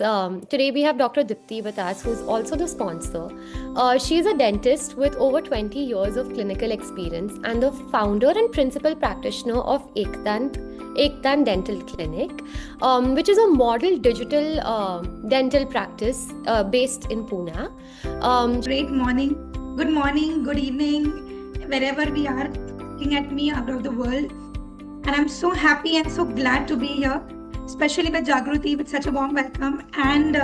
Today we have Dr. Dipti with us, who's also the sponsor. She's a dentist with over 20 years of clinical experience and the founder and principal practitioner of Ekdant Dental Clinic, which is a model digital dental practice based in Pune. Great morning, good evening, wherever we are looking at me out of the world. And I'm so happy and so glad to be here, especially with Jagruti with such a warm welcome. And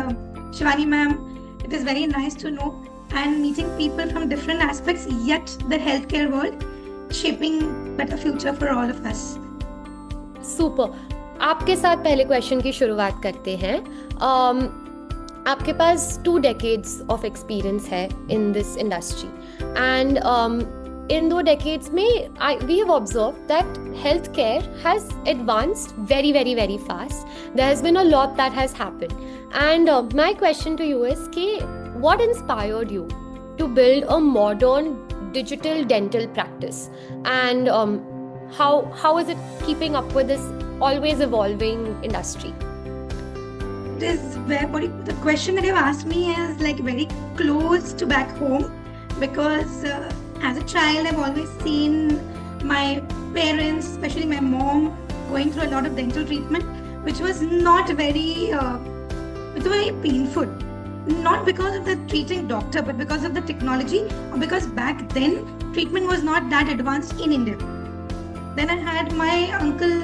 Shivani ma'am, it is very nice to know and meeting people from different aspects, yet the healthcare world shaping better future for all of us. Super. आपके साथ पहले question की शुरुआत करते हैं. आपके पास 2 decades of experience है in this industry, and in 2 decades में we have observed that healthcare has advanced very, very, very fast. There has been a lot that has happened, and my question to you is what inspired you to build a modern digital dental practice, and how is it keeping up with this always evolving industry? The question that you've asked me is like very close to back home, because as a child I've always seen my parents, especially my mom, going through a lot of dental treatment, which was not very painful. Not because of the treating doctor, but because of the technology, or because back then treatment was not that advanced in India. Then I had my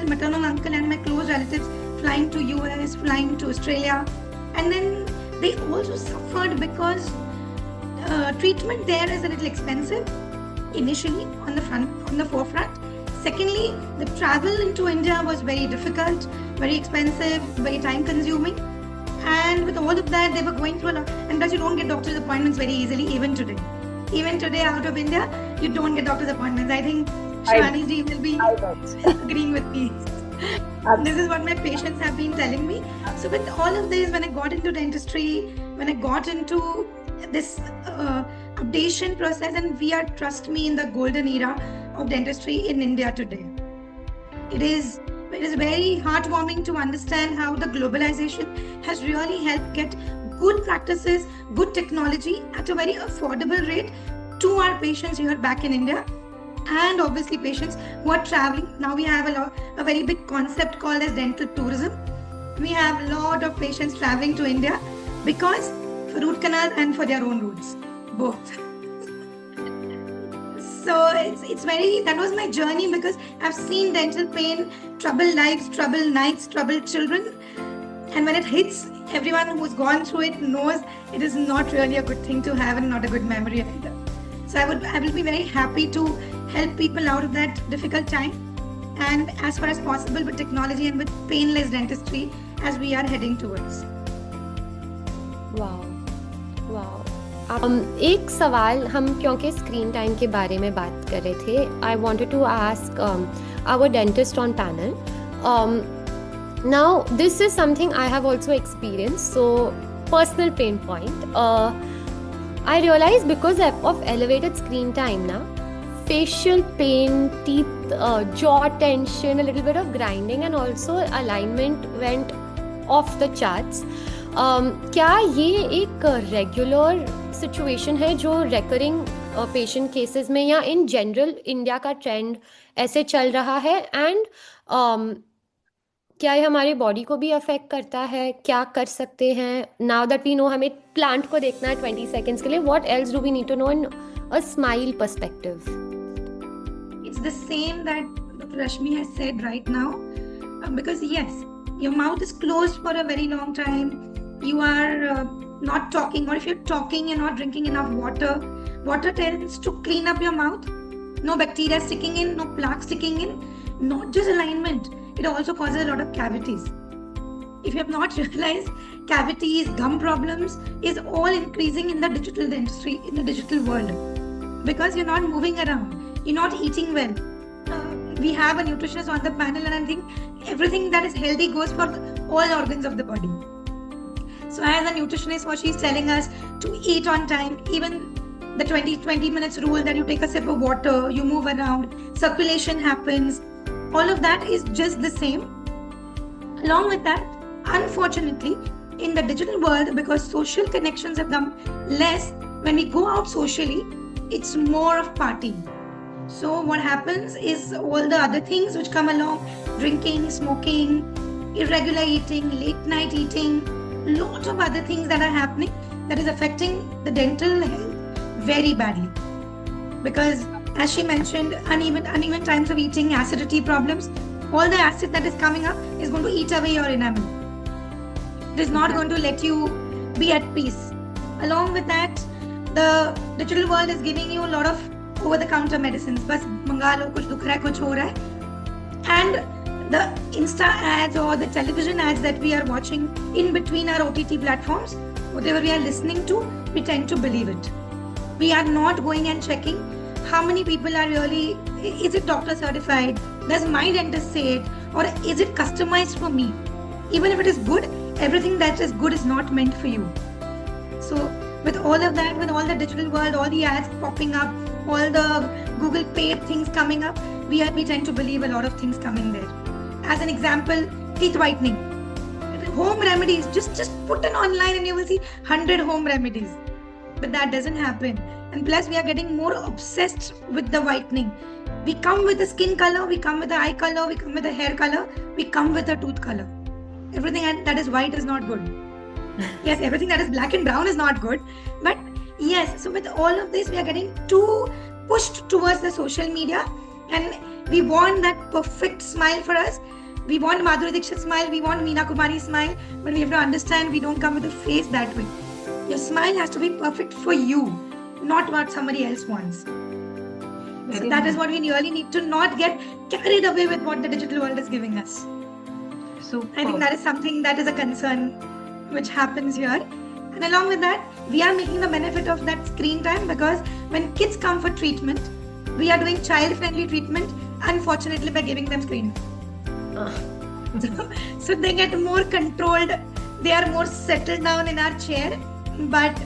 maternal uncle and my close relatives flying to US, flying to Australia, and then they also suffered because treatment there is a little expensive initially on the forefront. Secondly, the travel into India was very difficult, very expensive, very time consuming, and with all of that they were going through a lot. And plus you don't get doctor's appointments very easily even today out of India you don't get doctor's appointments. I think Shivani ji will be agreeing with me. This is what my patients have been telling me. So with all of this, when I got into dentistry, when I got into this updation process, and we are, trust me, in the golden era of dentistry in India today. It is very heartwarming to understand how the globalization has really helped get good practices, good technology at a very affordable rate to our patients here back in India. And obviously patients who are traveling. Now we have a very big concept called as dental tourism. We have a lot of patients traveling to India because for root canal and for their own roots, both. So that was my journey, because I've seen dental pain trouble lives, trouble nights, trouble children, and when it hits, everyone who's gone through it knows it is not really a good thing to have and not a good memory either. So I will be very happy to help people out of that difficult time, and as far as possible with technology and with painless dentistry as we are heading towards. Wow. एक सवाल, हम क्योंकि screen time के बारे में बात कर रहे थे, I wanted to ask our dentist on panel. Now this is something I have also experienced, so personal pain point. I realized because of elevated screen time now, facial pain, teeth, jaw tension, a little bit of grinding, and also alignment went off the charts. क्या ये एक regular situation है जो recurring patient cases में या in general India का trend ऐसे चल रहा है, एंड क्या ये हमारी बॉडी को भी अफेक्ट करता है? क्या कर सकते हैं? नाउ दैट वी नो हमें प्लांट को देखना है 20 सेकेंड्स के लिए, what else do we need to know in a smile perspective? It's the same that Dr. Rashmi has said right now, because yes, your mouth is closed for a very long time. You are not talking, or if you're talking, you're not drinking enough water. Water tends to clean up your mouth. No bacteria sticking in, no plaque sticking in, not just alignment. It also causes a lot of cavities. If you have not realized, cavities, gum problems is all increasing in the digital dentistry, in the digital world, because you're not moving around, you're not eating well. We have a nutritionist on the panel, and I think everything that is healthy goes for all organs of the body. So as a nutritionist, what she's telling us to eat on time, even the 20 minutes rule that you take a sip of water, you move around, circulation happens, all of that is just the same. Along with that, unfortunately, in the digital world, because social connections have become less, when we go out socially, it's more of partying. So what happens is all the other things which come along, drinking, smoking, irregular eating, late night eating, lot of other things that are happening that is affecting the dental health very badly. Because as she mentioned, uneven times of eating, acidity problems, all the acid that is coming up is going to eat away your enamel. It is not going to let you be at peace. Along with that, the digital world is giving you a lot of over-the-counter medicines. बस मंगा लो, कुछ दुख रहा है, कुछ हो रहा है. And the Insta ads or the television ads that we are watching in between our OTT platforms, whatever we are listening to, we tend to believe it. We are not going and checking how many people are really, is it doctor certified? Does my dentist say it? Or is it customized for me? Even if it is good, everything that is good is not meant for you. So with all of that, with all the digital world, all the ads popping up, all the Google paid things coming up, we tend to believe a lot of things coming there. As an example, teeth whitening. Home remedies, just put an online and you will see 100 home remedies. But that doesn't happen. And plus we are getting more obsessed with the whitening. We come with the skin color, we come with the eye color, we come with the hair color, we come with the tooth color. Everything that is white is not good. Yes, everything that is black and brown is not good. But yes, so with all of this, we are getting too pushed towards the social media, and we want that perfect smile for us. We want Madhuri Dixit smile, we want Meena Kumari smile, but we have to understand we don't come with a face that way. Your smile has to be perfect for you, not what somebody else wants. So that is what we really need to not get carried away with what the digital world is giving us. Super. I think that is something that is a concern which happens here. And along with that, we are making the benefit of that screen time, because when kids come for treatment, we are doing child-friendly treatment, unfortunately, by giving them screen. So they get more controlled, they are more settled down in our chair. But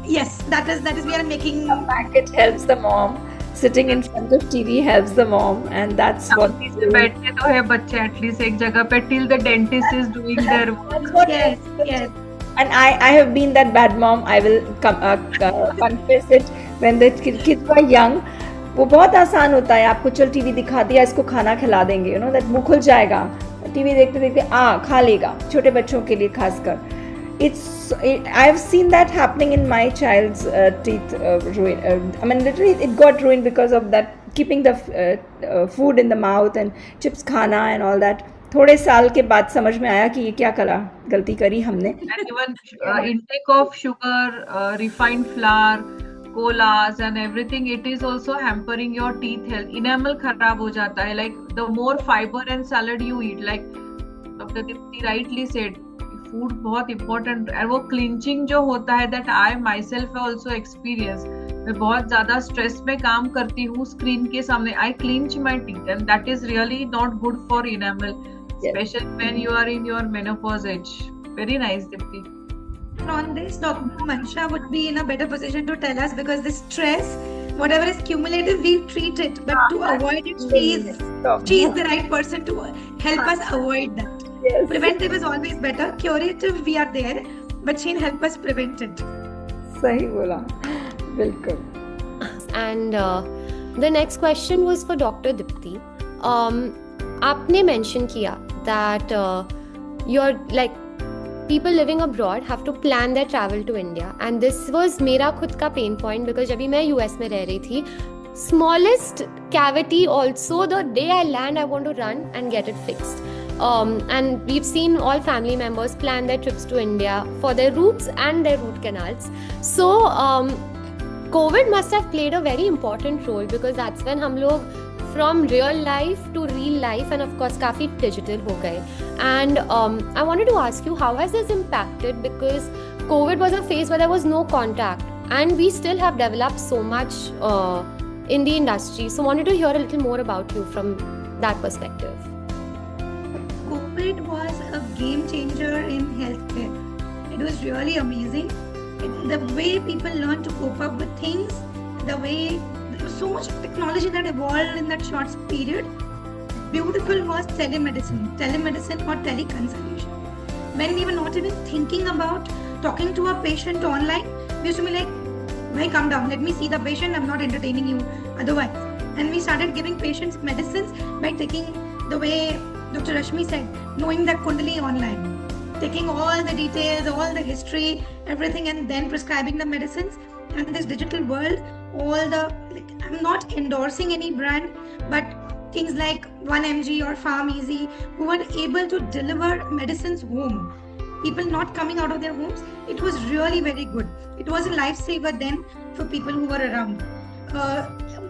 yes, that is we are making. The packet helps the mom. Sitting in front of TV helps the mom, and that's what. बैठते तो है बच्चे at least एक जगह पे till the dentist is doing their work. That's what Yes. And I have been that bad mom. I will confess it. When the kids were young, वो बहुत आसान होता है. आपको चल टीवी दिखा दिया, इसको खाना खिला देंगे. You know that मुंह खुल जाएगा. टीवी देखते देखते खा लेगा. छोटे बच्चों के लिए खासकर. I've seen that happening in my child's teeth ruin. I mean, literally, it got ruined because of that, keeping the food in the mouth and chips khana and all that. थोड़े साल के बाद समझ में आया कि ये क्या गलती करी हमने. And even intake of sugar, refined flour, colas and everything, it is also hampering your teeth health. Enamel खराब हो जाता है. Like the more fiber and salad you eat, like Dr. Dipti rightly said, food बहुत important. और वो clinching जो होता है, that I myself also experience. मैं बहुत ज़्यादा stress में काम करती हूँ screen के सामने. I clench my teeth, and that is really not good for enamel, especially when you are in your menopause age. Very nice, Dipti. And on this, Dr. Mansha would be in a better position to tell us, because the stress, whatever is cumulative, we treat it. But to avoid it, she is the right person to help us avoid that. Yes. Preventive is always better. Curative, we are there, but she'll help us prevent it. सही बोला, बिल्कुल. And the next question was for Dr. Dipti. आपने mention किया that you're like people living abroad have to plan their travel to India, and this was मेरा खुद का pain point, because जब भी मैं US में रह रही थी, smallest cavity also, the day I land I want to run and get it fixed. And we've seen all family members plan their trips to India for their roots and their root canals. So COVID must have played a very important role, because that's when हम लोग from real life to real life, and of course काफी digital हो गए. And I wanted to ask you, how has this impacted, because COVID was a phase where there was no contact, and we still have developed so much in the industry. So wanted to hear a little more about you from that perspective. COVID was a game changer in healthcare. It was really amazing. The way people learned to cope up with things, the way there was so much technology that evolved in that short period. Beautiful was telemedicine or teleconsultation. when we were not even thinking about talking to a patient online, we used to be like, "Bhai, calm down. Let me see the patient. I'm not entertaining you otherwise." And we started giving patients medicines by taking the way Dr. Rashmi said, knowing the Kundalini online, taking all the details, all the history, everything, and then prescribing the medicines. And this digital world, all the, like, I'm not endorsing any brand, but things like 1mg or PharmEasy, who were able to deliver medicines home, people not coming out of their homes, it was really very good. It was a lifesaver then for people who were around.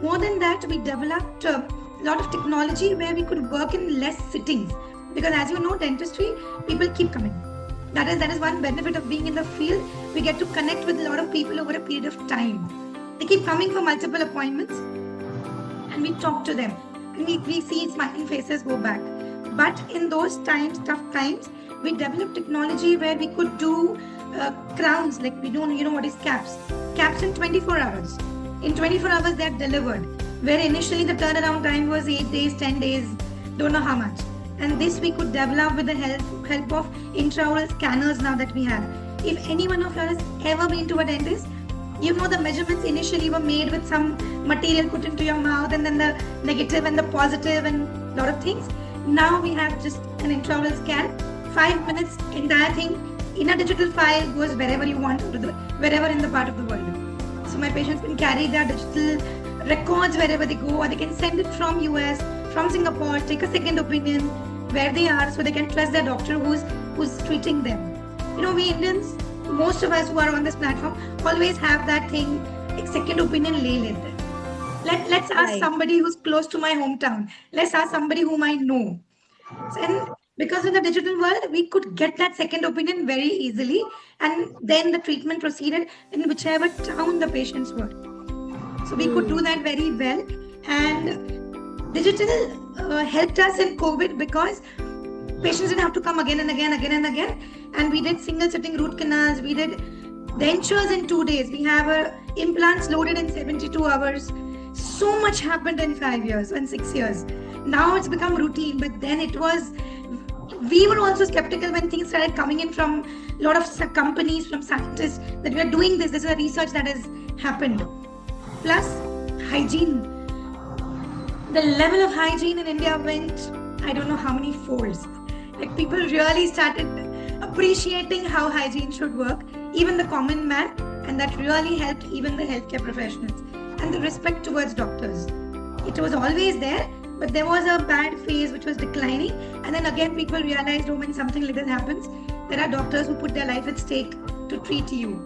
More than that, we developed a lot of technology where we could work in less sittings, because as you know, dentistry, people keep coming. That is one benefit of being in the field. We get to connect with a lot of people over a period of time. They keep coming for multiple appointments, and we talk to them, and we see smiling faces go back. But in those times, tough times, we developed technology where we could do crowns, like we do, you know what is caps in 24 hours. In 24 hours, they are delivered, where initially the turnaround time was 8 days, 10 days, don't know how much. And this we could develop with the help of intraoral scanners now that we have. If any one of you has ever been to a dentist, you know the measurements initially were made with some material put into your mouth, and then the negative and the positive and a lot of things. Now we have just an intraoral scan, 5 minutes, entire thing in a digital file goes wherever you want, wherever in the part of the world. So my patients can carry their digital records wherever they go, or they can send it from US, from Singapore, take a second opinion where they are, so they can trust their doctor who's treating them. You know, we Indians, most of us who are on this platform, always have that thing, like second opinion le lete. Let's ask somebody who's close to my hometown. Let's ask somebody whom I know. And because of the digital world, we could get that second opinion very easily, and then the treatment proceeded in whichever town the patients were. So we could do that very well, and digital helped us in COVID because patients didn't have to come again and again, and we did single sitting root canals, we did dentures in 2 days, we have implants loaded in 72 hours. So much happened in 5 years and 6 years. Now it's become routine, but then we were also skeptical when things started coming in from a lot of companies, from scientists, that we are doing this is a research that has happened. Plus hygiene. The level of hygiene in India went, I don't know how many folds. Like, people really started appreciating how hygiene should work, even the common man, and that really helped even the healthcare professionals. And the respect towards doctors. It was always there, but there was a bad phase which was declining, and then again people realized, oh, when something like this happens, there are doctors who put their life at stake to treat you.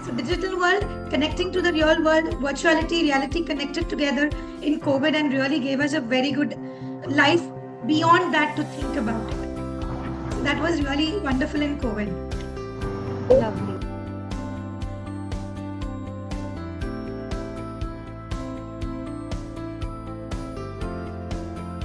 So digital world connecting to the real world, virtuality, reality connected together in COVID, and really gave us a very good life beyond that to think about it. So that was really wonderful in COVID. Lovely.